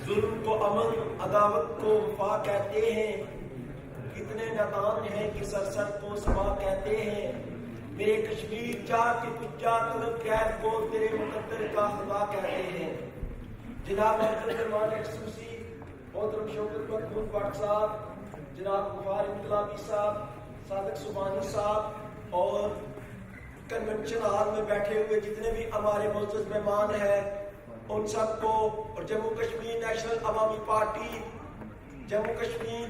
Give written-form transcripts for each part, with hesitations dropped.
ظلم کو امن، عداوت کو وفا کہتے ہیں، کتنے نادان ہیں کہ سرسر کو سما کہتے ہیں۔ میرے کشمیر جا کے کچھ جا طلب قید کو تیرے مقدر کا خدا کہتے ہیں۔ جناب مہمان خصوصی محترم شوکت مقبول بٹ صاحب، جناب غفار انقلابی صاحب، صادق سبحانی صاحب اور کنونشن ہال میں بیٹھے ہوئے جتنے بھی ہمارے معزز مہمان ہیں ان سب کو، اور جموں کشمیر نیشنل عوامی پارٹی، جموں کشمیر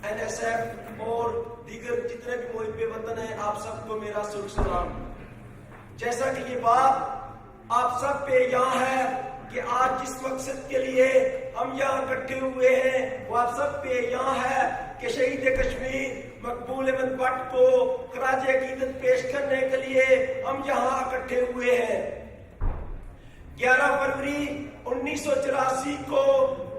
NSF اور دیگر جتنے بھی محب وطن ہیں، آپ سب کو میرا سلام۔ جیسا کہ یہ بات آپ سب پہ یہاں ہے کہ آج جس مقصد کے لیے ہم یہاں اکٹھے ہوئے ہیں وہ آپ سب پہ یہاں ہے کہ شہید کشمیر مقبول احمد بٹ کو خراج عقیدت پیش کرنے کے لیے ہم یہاں اکٹھے ہوئے ہیں۔ 11 فروری 1984 کو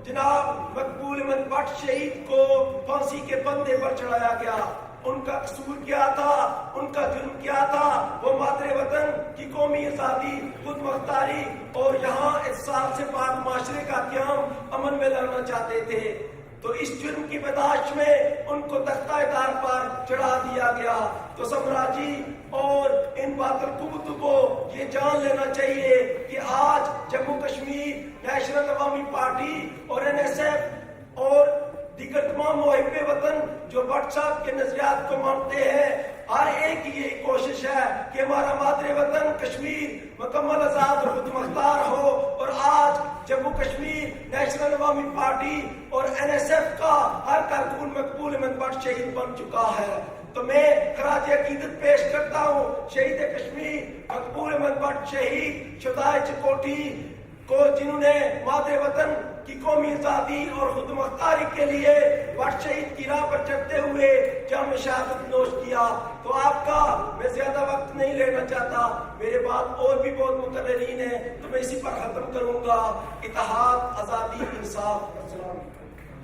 جناب مقبول احمد بٹ شہید کو پھانسی کے پھندے پر چڑھایا گیا۔ ان کا قصور کیا تھا، ان کا جرم کیا تھا؟ وہ مادر وطن کی قومی آزادی، خود مختاری اور یہاں اتصال سے پاک معاشرے کا قیام امن میں لانا چاہتے تھے۔ تو اس جرم کی بداعش میں ان کو تختہ دار پر چڑھا دیا گیا۔ تو سمراجی اور ان باطل قوتوں کو یہ جان لینا چاہیے کہ آج جموں کشمیر نیشنل عوامی پارٹی اور NSF اور دیگر تمام محب وطن جو بٹ صاحب کے نظریات کو مانتے ہیں، ہر ایک کی یہ کوشش ہے کہ ہمارا مادر وطن کشمیر مکمل آزاد اور خود مختار ہو، اور آج جموں کشمیر نیشنل عوامی پارٹی اور NSF کا ہر کارکن مقبول احمد بٹ شہید بن چکا ہے۔ تو میں خراج عقیدت پیش کرتا ہوں شہید کشمیر مقبول احمد بٹ شہید شہدائے چکوٹھی کو، جنہوں نے مادر وطن کی قومی آزادی اور خود مختاری کے لیے بٹ شہید کی راہ پر چلتے ہوئے جام شہادت نوش کیا۔ تو آپ کا میں زیادہ وقت نہیں لینا چاہتا، میرے بعد اور بھی بہت مقررین ہیں، تو میں اسی پر ختم کروں گا۔ اتحاد، آزادی، انصاف۔ السلام۔